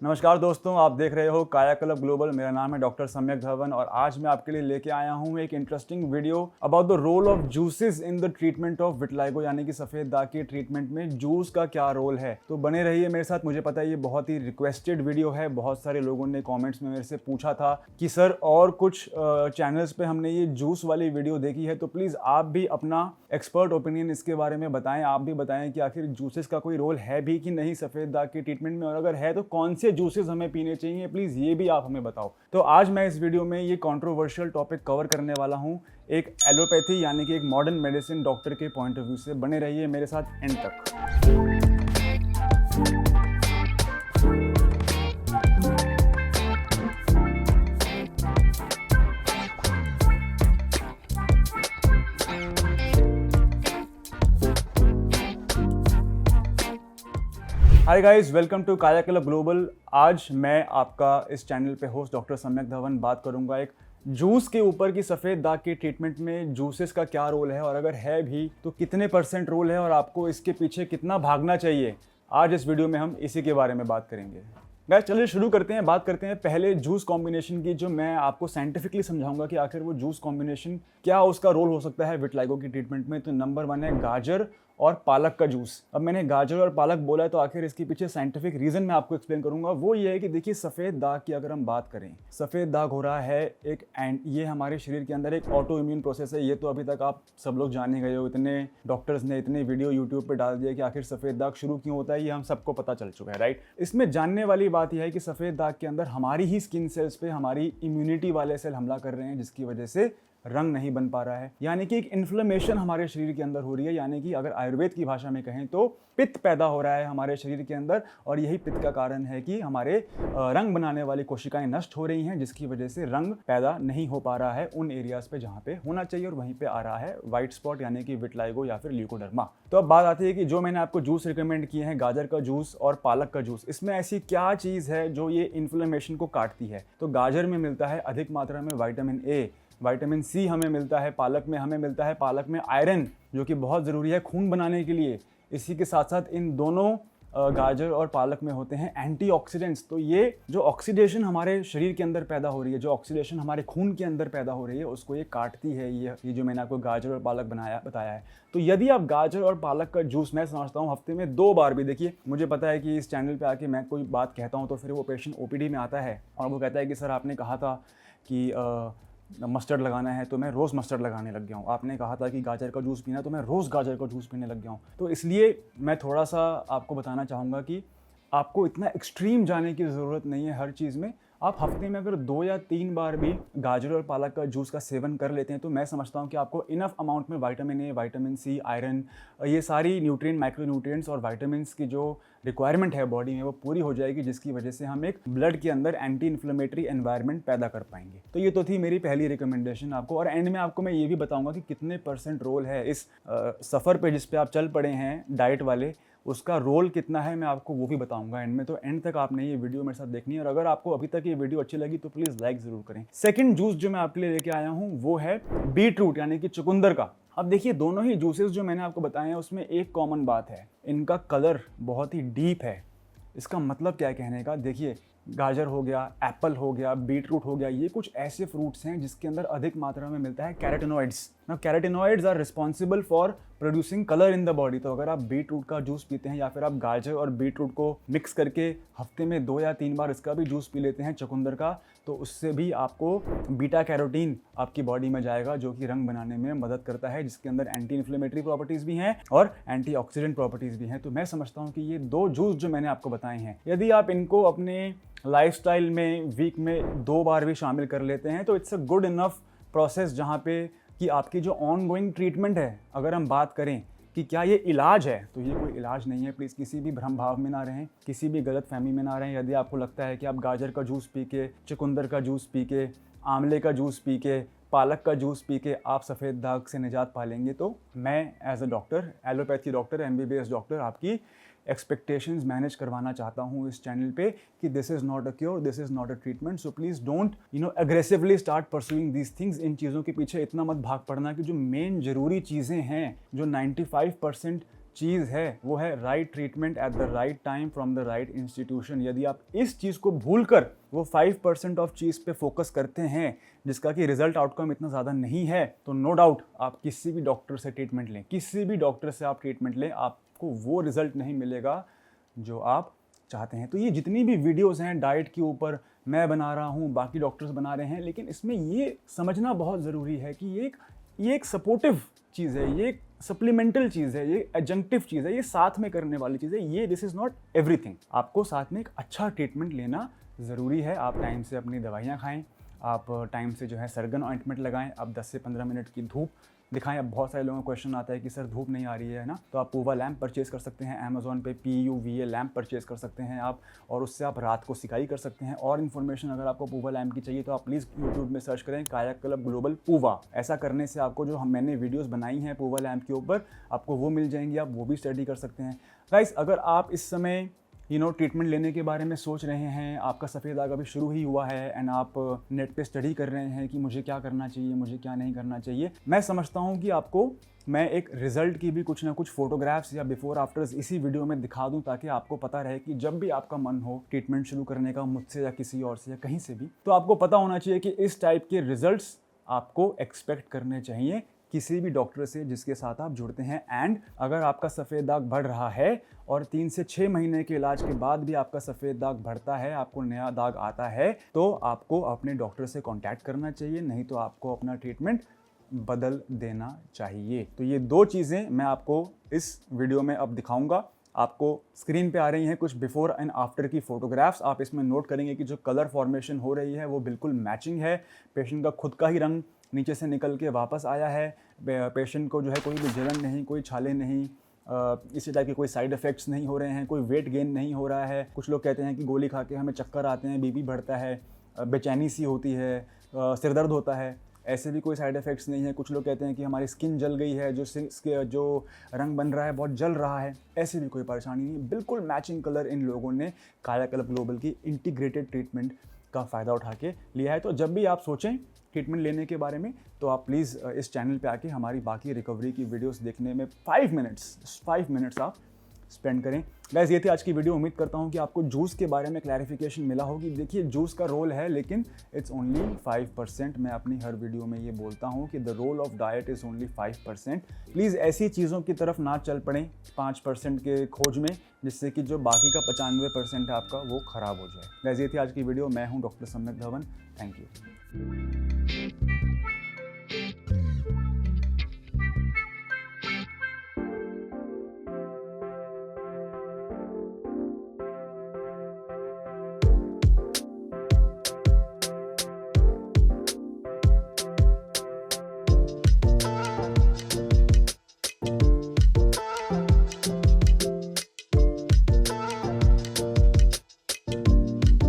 नमस्कार दोस्तों, आप देख रहे हो काया क्लब ग्लोबल। मेरा नाम है डॉक्टर सम्यक धवन और आज मैं आपके लिए लेके आया हूँ एक interesting video about the role of juices in the treatment of vitiligo यानी कि सफेद दाग के ट्रीटमेंट में जूस का क्या रोल है। तो बने रहिए मेरे साथ। मुझे पता है ये बहुत ही रिक्वेस्टेड वीडियो है। बहुत सारे लोगों ने कॉमेंट्स में मेरे से पूछा था कि सर और कुछ चैनल्स पे हमने ये जूस वाली वीडियो देखी है, तो प्लीज़ आप भी अपना एक्सपर्ट ओपिनियन इसके बारे में बताएं। आप भी बताएं कि आखिर जूसेस का कोई रोल है भी कि नहीं सफ़ेद दाग के ट्रीटमेंट में, और अगर है तो कौन से जूसेस हमें पीने चाहिए, प्लीज़ ये भी आप हमें बताओ। तो आज मैं इस वीडियो में ये कंट्रोवर्शियल टॉपिक कवर करने वाला हूँ एक एलोपैथी यानी कि एक मॉडर्न मेडिसिन डॉक्टर के पॉइंट ऑफ व्यू से। बने रहिए मेरे साथ एंड तक। हाय गाइस, वेलकम टू काया क्लब ग्लोबल। आज मैं आपका इस चैनल पे होस्ट डॉक्टर सम्यक धवन बात करूंगा एक जूस के ऊपर कि सफ़ेद दाग के ट्रीटमेंट में जूसेस का क्या रोल है, और अगर है भी तो कितने % रोल है और आपको इसके पीछे कितना भागना चाहिए। आज इस वीडियो में हम इसी के बारे में बात करेंगे। गाइस चलिए शुरू करते हैं। बात करते हैं पहले जूस कॉम्बिनेशन की, जो मैं आपको साइंटिफिकली समझाऊंगा कि आखिर वो जूस कॉम्बिनेशन क्या उसका रोल हो सकता है विटलाइगो की ट्रीटमेंट में। तो नंबर 1 है गाजर और पालक का जूस। अब मैंने गाजर और पालक बोला है तो आखिर इसके पीछे साइंटिफिक रीज़न मैं आपको एक्सप्लेन करूंगा। वो ये है कि देखिए, सफ़ेद दाग की अगर हम बात करें, सफ़ेद दाग हो रहा है एक एंड ये हमारे शरीर के अंदर एक ऑटो इम्यून प्रोसेस है। ये तो अभी तक आप सब लोग जान ही गए हो। इतने डॉक्टर्स ने इतने वीडियो यूट्यूब पर डाल दिया कि आखिर सफ़ेद दाग शुरू क्यों होता है, ये हम सबको पता चल चुका है, राइट। इसमें जानने वाली बात यह है कि सफ़ेद दाग के अंदर हमारी ही स्किन सेल्स पे हमारी इम्यूनिटी वाले सेल हमला कर रहे हैं, जिसकी वजह से रंग नहीं बन पा रहा है। यानी कि एक इन्फ्लेमेशन हमारे शरीर के अंदर हो रही है। यानी कि अगर आयुर्वेद की भाषा में कहें तो पित्त पैदा हो रहा है हमारे शरीर के अंदर, और यही पित्त का कारण है कि हमारे रंग बनाने वाली कोशिकाएं नष्ट हो रही हैं, जिसकी वजह से रंग पैदा नहीं हो पा रहा है उन एरियाज पे जहाँ पे होना चाहिए, और वहीं पे आ रहा है व्हाइट स्पॉट यानी कि विटलाइगो या फिर ल्यूकोडर्मा। तो अब बात आती है कि जो मैंने आपको जूस रिकमेंड किए हैं, गाजर का जूस और पालक का जूस, इसमें ऐसी क्या चीज़ है जो ये इन्फ्लेमेशन को काटती है। तो गाजर में मिलता है अधिक मात्रा में विटामिन ए, विटामिन सी हमें मिलता है पालक में। हमें मिलता है पालक में आयरन, जो कि बहुत ज़रूरी है खून बनाने के लिए। इसी के साथ साथ इन दोनों गाजर और पालक में होते हैं एंटीऑक्सीडेंट्स। तो ये जो ऑक्सीडेशन हमारे शरीर के अंदर पैदा हो रही है, जो ऑक्सीडेशन हमारे खून के अंदर पैदा हो रही है, उसको ये काटती है। ये जो मैंने आपको गाजर और पालक बताया है। तो यदि आप गाजर और पालक का जूस, मैं समझता हूँ हफ्ते में 2 बार भी, देखिए मुझे पता है कि इस चैनल पे आके मैं कोई बात कहता हूँ तो फिर वो पेशेंट ओपीडी में आता है और वो कहता है कि सर आपने कहा था कि मस्टर्ड लगाना है तो मैं रोज़ मस्टर्ड लगाने लग गया हूँ। आपने कहा था कि गाजर का जूस पीना तो मैं रोज़ गाजर का जूस पीने लग गया हूँ। तो इसलिए मैं थोड़ा सा आपको बताना चाहूँगा कि आपको इतना एक्सट्रीम जाने की ज़रूरत नहीं है हर चीज़ में। आप हफ्ते में अगर 2 या 3 बार भी गाजर और पालक का जूस का सेवन कर लेते हैं तो मैं समझता हूँ कि आपको इनफ अमाउंट में vitamin A, vitamin C, iron, ये सारी न्यूट्रिएंट, माइक्रो न्यूट्रिएंट्स और विटामिन्स की जो रिक्वायरमेंट है बॉडी में वो पूरी हो जाएगी, जिसकी वजह से हम एक ब्लड के अंदर एंटी इन्फ्लेमेटरी एनवायरनमेंट पैदा कर पाएंगे। तो ये तो थी मेरी पहली रिकमेंडेशन आपको। और एंड में आपको मैं ये भी बताऊंगा कि कितने % रोल है इस सफ़र पे जिस पे आप चल पड़े हैं डाइट वाले, उसका रोल कितना है मैं आपको वो भी बताऊंगा एंड में। तो एंड तक आपने ये वीडियो मेरे साथ देखनी है, और अगर आपको अभी तक ये वीडियो अच्छी लगी तो प्लीज़ लाइक ज़रूर करें। सेकंड जूस जो मैं आपके लिए लेके आया हूँ वो है बीट रूट यानी कि चुकंदर का। अब देखिए, दोनों ही जूसेस जो मैंने आपको बताए हैं उसमें एक कॉमन बात है, इनका कलर बहुत ही डीप है। इसका मतलब क्या है कहने का, देखिए गाजर हो गया, एप्पल हो गया, बीट रूट हो गया, ये कुछ ऐसे फ्रूट्स हैं जिसके अंदर अधिक मात्रा में मिलता है carotenoids. Now carotenoids are responsible for producing colour in the body. तो अगर आप बीट रूट का जूस पीते हैं या फिर आप गाजर और बीट रूट को मिक्स करके हफ्ते में 2 या 3 बार इसका भी जूस पी लेते हैं चुकंदर का, तो उससे भी आपको बीटा कैरोटीन आपकी बॉडी में जाएगा, जो कि रंग बनाने में मदद करता है, जिसके अंदर एंटी इन्फ्लेमेटरी प्रॉपर्टीज़ भी हैं और एंटीऑक्सीडेंट प्रॉपर्टीज़ भी हैं। तो मैं समझता हूँ कि ये 2 जूस जो मैंने आपको बताए हैं, यदि आप इनको अपने लाइफस्टाइल में वीक में 2 बार भी शामिल कर लेते हैं तो it's a good enough process, जहाँ पे कि आपकी जो ऑनगोइंग ट्रीटमेंट है, अगर हम बात करें कि क्या ये इलाज है, तो ये कोई इलाज नहीं है। प्लीज़ किसी भी भ्रम भाव में ना रहें, किसी भी गलत फहमी में ना रहें। यदि आपको लगता है कि आप गाजर का जूस पी के, चुकंदर का जूस पी के, आंवले का जूस पी के, पालक का जूस पी के आप सफ़ेद दाग से निजात पा लेंगे, तो मैं as a doctor, allopathy doctor, MBBS doctor, आपकी एक्सपेक्टेशंस मैनेज करवाना चाहता हूँ इस चैनल पे कि this is not a cure, this is not a treatment. So please don't aggressively start pursuing these things. इन चीज़ों के पीछे इतना मत भाग पड़ना कि जो मेन ज़रूरी चीज़ें हैं, जो 95% चीज़ है वो है right treatment at the right time from the right institution. यदि आप इस चीज़ को भूलकर वो 5% ऑफ चीज़ पे फोकस करते हैं जिसका कि रिजल्ट आउटकम इतना ज़्यादा नहीं है, तो नो डाउट आप किसी भी डॉक्टर से ट्रीटमेंट लें, किसी भी डॉक्टर से आप ट्रीटमेंट लें, आपको वो रिजल्ट नहीं मिलेगा जो आप चाहते हैं। तो ये जितनी भी वीडियोस हैं डाइट के ऊपर, मैं बना रहा हूँ, बाकी डॉक्टर्स बना रहे हैं, लेकिन इसमें ये समझना बहुत ज़रूरी है कि ये एक सपोर्टिव चीज़ है, ये एक सप्लीमेंटल चीज़ है, ये एडजंक्टिव चीज़ है, ये साथ में करने वाली चीज़ है, ये दिस इज़ नॉट एवरीथिंग। आपको साथ में एक अच्छा ट्रीटमेंट लेना ज़रूरी है। आप टाइम से अपनी दवाइयाँ खाएँ, आप टाइम से जो है सरगन ऑइंटमेंट लगाएं, आप 10 से 15 मिनट की धूप दिखाएं। अब बहुत सारे लोगों का क्वेश्चन आता है कि सर धूप नहीं आ रही है ना, तो आप पूवा लैम्प परचेज़ कर सकते हैं अमेज़ॉन पे, PUVA लैम्प परचेज़ कर सकते हैं आप, और उससे आप रात को सिकाई कर सकते हैं। और इन्फॉर्मेशन अगर आपको पूवा लैम्प की चाहिए तो आप प्लीज़ यूट्यूब में सर्च करें काया क्लब ग्लोबल पूवा। ऐसा करने से आपको जो मैंने वीडियोज़ बनाई हैं पूवा लैम्प के ऊपर, आपको वो मिल जाएंगी, आप वो भी स्टडी कर सकते हैं। गाइस, अगर आप इस समय ट्रीटमेंट लेने के बारे में सोच रहे हैं, आपका सफ़ेद दाग अभी शुरू ही हुआ है एंड आप नेट पे स्टडी कर रहे हैं कि मुझे क्या करना चाहिए, मुझे क्या नहीं करना चाहिए, मैं समझता हूँ कि आपको मैं एक रिज़ल्ट की भी कुछ ना कुछ फोटोग्राफ्स या बिफोर आफ्टर्स इसी वीडियो में दिखा दूं, ताकि आपको पता रहे कि जब भी आपका मन हो ट्रीटमेंट शुरू करने का, मुझसे या किसी और से या कहीं से भी, तो आपको पता होना चाहिए कि इस टाइप के रिजल्ट्स आपको एक्सपेक्ट करने चाहिए किसी भी डॉक्टर से जिसके साथ आप जुड़ते हैं। एंड अगर आपका सफ़ेद दाग बढ़ रहा है और 3 से 6 महीने के इलाज के बाद भी आपका सफ़ेद दाग बढ़ता है, आपको नया दाग आता है, तो आपको अपने डॉक्टर से कांटेक्ट करना चाहिए, नहीं तो आपको अपना ट्रीटमेंट बदल देना चाहिए। तो ये 2 चीज़ें मैं आपको इस वीडियो में अब दिखाऊंगा। आपको स्क्रीन पे आ रही हैं कुछ बिफोर एंड आफ्टर की फ़ोटोग्राफ्स। आप इसमें नोट करेंगे कि जो कलर फॉर्मेशन हो रही है वो बिल्कुल मैचिंग है। पेशेंट का खुद का ही रंग नीचे से निकल के वापस आया है। पेशेंट को जो है कोई भी जलन नहीं, कोई छाले नहीं, इसी टाइप के कोई साइड इफ़ेक्ट्स नहीं हो रहे हैं, कोई वेट गेन नहीं हो रहा है। कुछ लोग कहते हैं कि गोली खा के हमें चक्कर आते हैं, बीपी बढ़ता है, बेचैनी सी होती है, सिर दर्द होता है, ऐसे भी कोई साइड इफ़ेक्ट्स नहीं है। कुछ लोग कहते हैं कि हमारी स्किन जल गई है, जो रंग बन रहा है बहुत जल रहा है, ऐसी भी कोई परेशानी नहीं। बिल्कुल मैचिंग कलर इन लोगों ने काया क्लब ग्लोबल की इंटीग्रेटेड ट्रीटमेंट का फ़ायदा उठा के लिया है। तो जब भी आप सोचें ट्रीटमेंट लेने के बारे में, तो आप प्लीज़ इस चैनल पे आके हमारी बाकी रिकवरी की वीडियोस देखने में 5 मिनट्स आप स्पेंड करें। गाइस, ये थी आज की वीडियो। उम्मीद करता हूँ कि आपको जूस के बारे में क्लैरिफिकेशन मिला होगी। देखिए, जूस का रोल है, लेकिन इट्स ओनली 5%। मैं अपनी हर वीडियो में ये बोलता हूँ कि the role of diet is only 5%। Please ऐसी चीज़ों की तरफ ना चल पड़ें 5% के खोज में, जिससे कि जो बाकी का 95% है आपका वो ख़राब हो जाए। गाइस, ये थी आज की वीडियो। मैं हूँ डॉक्टर सम्यक धवन। Thank you.